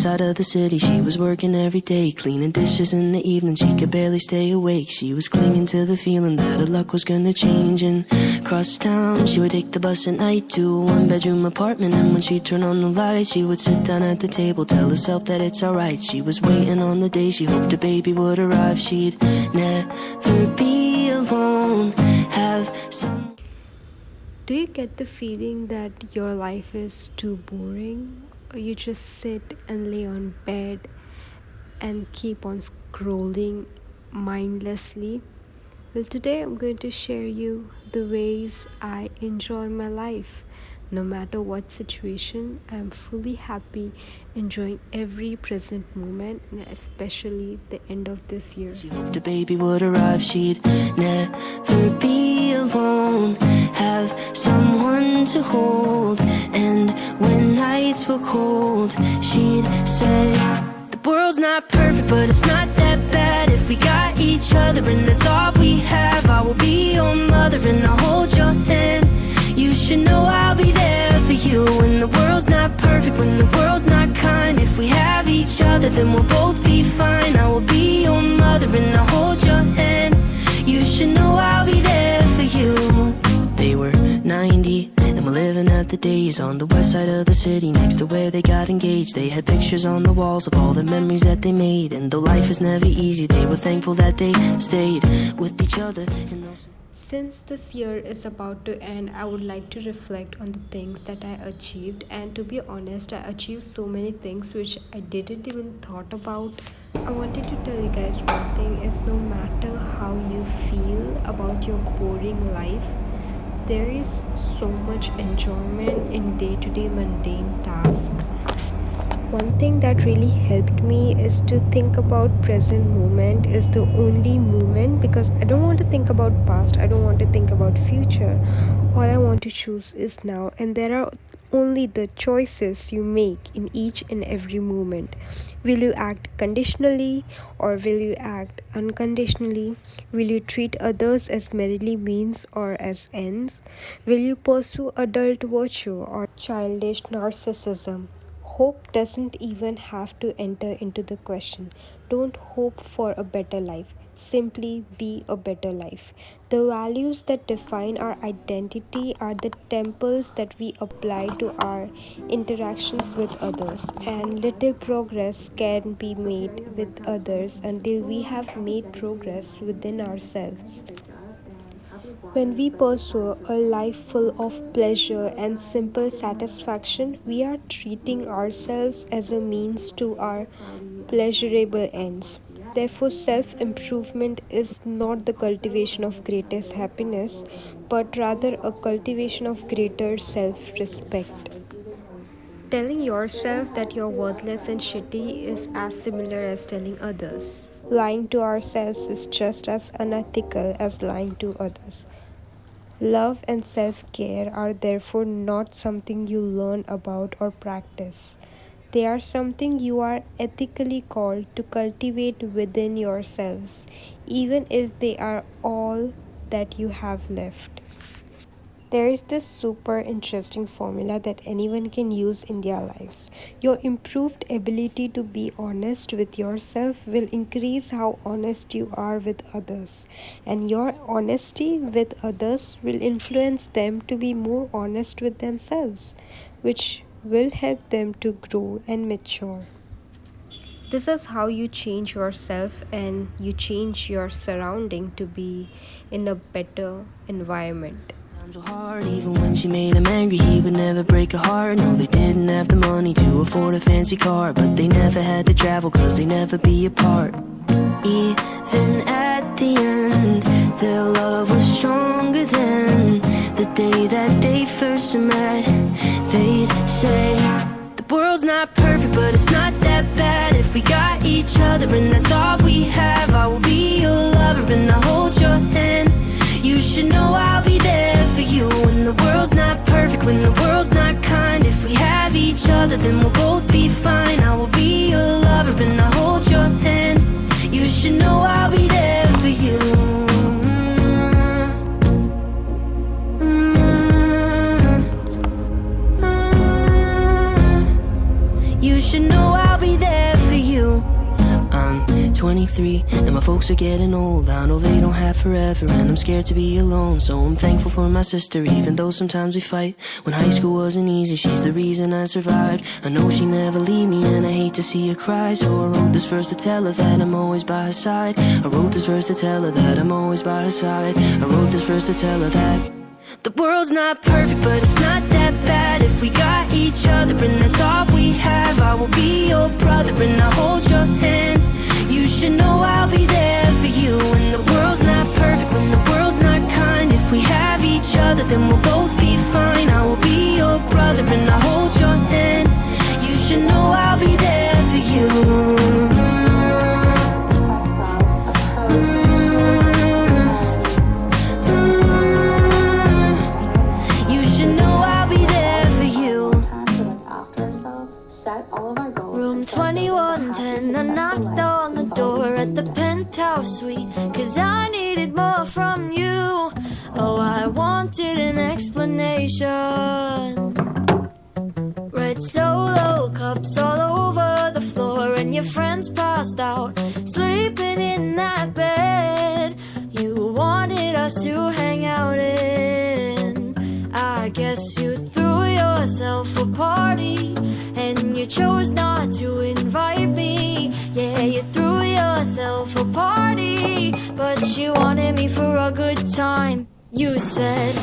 west side of the city. She was working every day, cleaning dishes in the evening. She could barely stay awake. She was clinging to the feeling that her luck was gonna change. And across town, she would take the bus at night to a one-bedroom apartment. And when she'd turn on the light, she would sit down at the table, tell herself that it's alright. She was waiting on the day she hoped a baby would arrive. She'd never be alone, have some. Do you get the feeling that your life is too boring? Or you just sit and lay on bed and keep on scrolling mindlessly? Well, today I'm going to share you the ways I enjoy my life. No matter what situation, I'm fully happy, enjoying every present moment, and especially the end of this year. She hoped a baby would arrive. She'd never be alone, have someone to hold. And when nights were cold, she'd say, the world's not perfect, but it's not that bad if we got each other, and that's all we have. I will be your mother and I'll hold your hand. You should know I'll be there for you when the world's not perfect, when the world's not kind. If we have each other, then we'll both be fine. I will be your mother and I'll hold your hand. You should know I'll be there for you. They were 90 and were living at the days on the west side of the city, next to where they got engaged. They had pictures on the walls of all the memories that they made. And though life is never easy, they were thankful that they stayed with each other in those. Since this year is about to end, I would like to reflect on the things that I achieved. And to be honest, I achieved so many things which I didn't even thought about. I wanted to tell you guys one thing is, no matter how you feel about your boring life, there is so much enjoyment in day-to-day mundane tasks. One thing that really helped me is to think about present moment is the only moment, because I don't want to think about past, I don't want to think about future. All I want to choose is now, and there are only the choices you make in each and every moment. Will you act conditionally or will you act unconditionally? Will you treat others as merely means or as ends? Will you pursue adult virtue or childish narcissism? Hope doesn't even have to enter into the question. Don't hope for a better life. Simply be a better life. The values that define our identity are the temples that we apply to our interactions with others. And little progress can be made with others until we have made progress within ourselves. When we pursue a life full of pleasure and simple satisfaction, we are treating ourselves as a means to our pleasurable ends. Therefore, self-improvement is not the cultivation of greatest happiness, but rather a cultivation of greater self-respect. Telling yourself that you're worthless and shitty is as similar as telling others. Lying to ourselves is just as unethical as lying to others. Love and self-care are therefore not something you learn about or practice. They are something you are ethically called to cultivate within yourselves, even if they are all that you have left. There is this super interesting formula that anyone can use in their lives. Your improved ability to be honest with yourself will increase how honest you are with others. And your honesty with others will influence them to be more honest with themselves, which will help them to grow and mature. This is how you change yourself and you change your surrounding to be in a better environment. Times were hard, even when she made him angry, he would never break her heart. No, they didn't have the money to afford a fancy car, but they never had to travel cause they never be apart. Even at the end, their love was stronger than the day that they first met. They'd say, the world's not perfect, but it's not that bad if we got each other, and that's all we have. I will be your lover and I'll hold your hand. You should know I'll be there for you when the world's not perfect, when the world's not kind. If we have each other, then we'll both be fine. I will be your lover and I'll hold your hand. You should know I'll be there for you. You should know I'll be 23, and my folks are getting old. I know they don't have forever, and I'm scared to be alone. So I'm thankful for my sister, even though sometimes we fight. When high school wasn't easy, she's the reason I survived. I know she never leave me, and I hate to see her cry. So I wrote this verse to tell her that I'm always by her side. I wrote this verse to tell her that I'm always by her side. I wrote this verse to tell her that the world's not perfect, but it's not that bad if we got each other, and that's all we have. I will be your brother, and I'll hold your hand. You should know I'll be there for you. And the world's not perfect when the world's not kind. If we have each other, then we'll both be fine. I will be your brother, and I'll hold your hand. You should know I'll be there for you. Room 2110, I knocked on the door at the penthouse suite, 'cause I needed more from you. Oh, I wanted an explanation. Red Solo cups all over the floor, and your friends passed out, sleeping in that bed you wanted us to hang out in. I guess you threw yourself a party, and you chose not to invite me. Yeah, you threw yourself a party, but you wanted me for a good time. You said